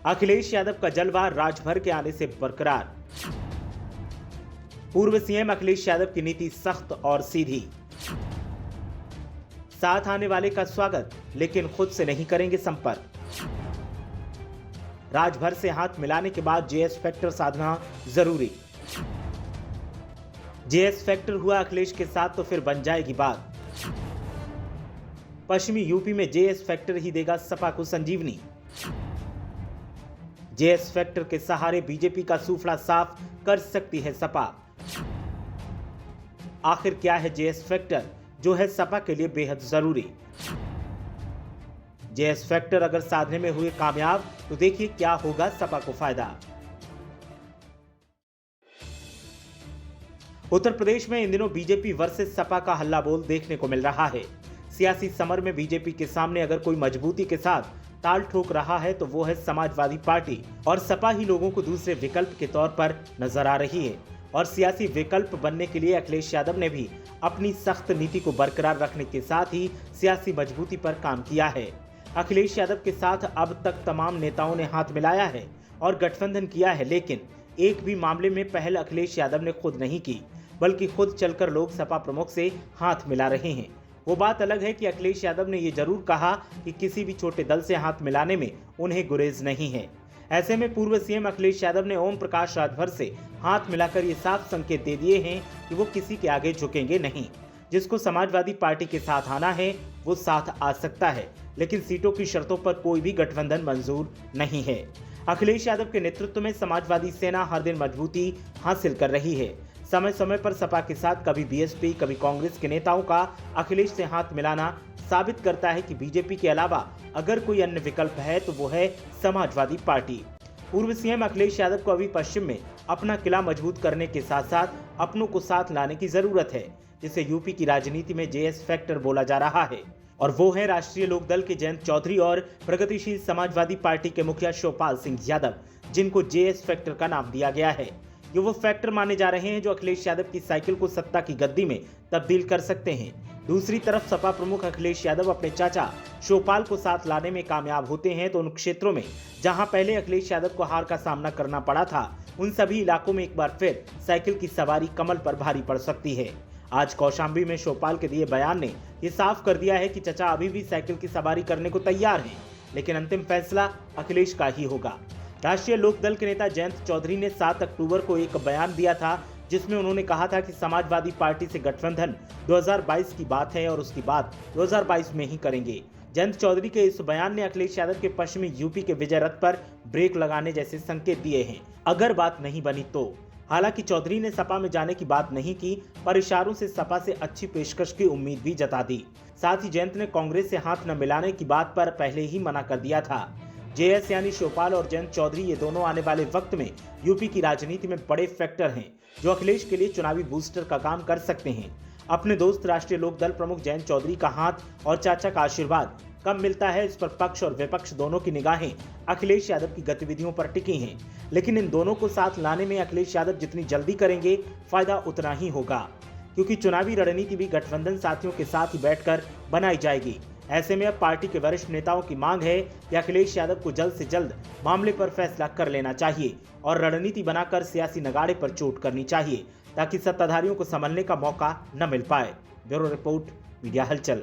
अखिलेश यादव का जलवा राजभर के आने से बरकरार। पूर्व सीएम अखिलेश यादव की नीति सख्त और सीधी। साथ आने वाले का स्वागत, लेकिन खुद से नहीं करेंगे संपर्क। राजभर से हाथ मिलाने के बाद जेएस फैक्टर साधना जरूरी। जेएस फैक्टर हुआ अखिलेश के साथ तो फिर बन जाएगी बात। पश्चिमी यूपी में जेएस फैक्टर ही देगा सपा को संजीवनी। जेएस फैक्टर के सहारे बीजेपी का सूफड़ा साफ कर सकती है सपा। आखिर क्या है जेएस फैक्टर जो है सपा के लिए बेहद जरूरी। जेएस फैक्टर अगर साधने में हुए कामयाब तो देखिए क्या होगा सपा को फायदा। उत्तर प्रदेश में इन दिनों बीजेपी वर्सेस सपा का हल्ला बोल देखने को मिल रहा है। सियासी समर में बीजेपी के सामने अगर कोई मजबूती के साथ ताल ठोक रहा है तो वो है समाजवादी पार्टी, और सपा ही लोगों को दूसरे विकल्प के तौर पर नजर आ रही है। और सियासी विकल्प बनने के लिए अखिलेश यादव ने भी अपनी सख्त नीति को बरकरार रखने के साथ ही सियासी मजबूती पर काम किया है। अखिलेश यादव के साथ अब तक तमाम नेताओं ने हाथ मिलाया है और गठबंधन किया है, लेकिन एक भी मामले में पहल अखिलेश यादव ने खुद नहीं की, बल्कि खुद चलकर लोग सपा प्रमुख से हाथ मिला रहे हैं। वो बात अलग है कि अखिलेश यादव ने ये जरूर कहा कि किसी भी छोटे दल से हाथ मिलाने में उन्हें गुरेज नहीं है। ऐसे में पूर्व सीएम अखिलेश यादव ने ओम प्रकाश राजभर से हाथ मिलाकर ये साफ संकेत दे दिए हैं कि वो किसी के आगे झुकेंगे नहीं। जिसको समाजवादी पार्टी के साथ आना है वो साथ आ सकता है, लेकिन सीटों की शर्तों पर कोई भी गठबंधन मंजूर नहीं है। अखिलेश यादव के नेतृत्व में समाजवादी सेना हर दिन मजबूती हासिल कर रही है। समय समय पर सपा के साथ कभी बीएसपी कभी कांग्रेस के नेताओं का अखिलेश से हाथ मिलाना साबित करता है कि बीजेपी के अलावा अगर कोई अन्य विकल्प है तो वो है समाजवादी पार्टी। पूर्व सीएम अखिलेश यादव को अभी पश्चिम में अपना किला मजबूत करने के साथ साथ अपनों को साथ लाने की जरूरत है, जिसे यूपी की राजनीति में जेएस फैक्टर बोला जा रहा है। और वो है राष्ट्रीय लोकदल के जयंत चौधरी और प्रगतिशील समाजवादी पार्टी के मुखिया शिवपाल सिंह यादव, जिनको जेएस फैक्टर का नाम दिया गया है। ये वो फैक्टर माने जा रहे हैं जो अखिलेश यादव की साइकिल को सत्ता की गद्दी में तब्दील कर सकते हैं। दूसरी तरफ सपा प्रमुख अखिलेश यादव अपने चाचा शिवपाल को साथ लाने में कामयाब होते हैं तो उन क्षेत्रों में जहां पहले अखिलेश यादव को हार का सामना करना पड़ा था, उन सभी इलाकों में एक बार फिर साइकिल की सवारी कमल पर भारी पड़ सकती है। आज कौशाम्बी में शिवपाल के दिए बयान ने ये साफ कर दिया है कि चचा अभी भी साइकिल की सवारी करने को तैयार हैं, लेकिन अंतिम फैसला अखिलेश का ही होगा। राष्ट्रीय लोकदल के नेता जयंत चौधरी ने 7 अक्टूबर को एक बयान दिया था जिसमें उन्होंने कहा था कि समाजवादी पार्टी से गठबंधन 2022 की बात है और उसकी बात 2022 में ही करेंगे। जयंत चौधरी के इस बयान ने अखिलेश यादव के पश्चिमी यूपी के विजय रथ पर ब्रेक लगाने जैसे संकेत दिए हैं, अगर बात नहीं बनी तो। हालांकि चौधरी ने सपा में जाने की बात नहीं की, पर इशारों से सपा से अच्छी पेशकश की उम्मीद भी जता दी। साथ ही जयंत ने कांग्रेस से हाथ न मिलाने की बात पर पहले ही मना कर दिया था। जेएस यानी शिवपाल और जयंत चौधरी ये दोनों आने वाले वक्त में यूपी की राजनीति में बड़े फैक्टर हैं जो अखिलेश के लिए चुनावी बूस्टर का काम कर सकते हैं। अपने दोस्त राष्ट्रीय लोकदल प्रमुख जयंत चौधरी का हाथ और चाचा का आशीर्वाद कब मिलता है, इस पर पक्ष और विपक्ष दोनों की निगाहें अखिलेश यादव की गतिविधियों पर टिकी हैं। लेकिन इन दोनों को साथ लाने में अखिलेश यादव जितनी जल्दी करेंगे फायदा उतना ही होगा, क्योंकि चुनावी रणनीति भी गठबंधन साथियों के साथ ही बैठकर बनाई जाएगी। ऐसे में अब पार्टी के वरिष्ठ नेताओं की मांग है कि अखिलेश यादव को जल्द से जल्द मामले पर फैसला कर लेना चाहिए और रणनीति बनाकर सियासी नगाड़े पर चोट करनी चाहिए, ताकि सत्ताधारियों को संभलने का मौका न मिल पाए। ब्यूरो रिपोर्ट, मीडिया हलचल।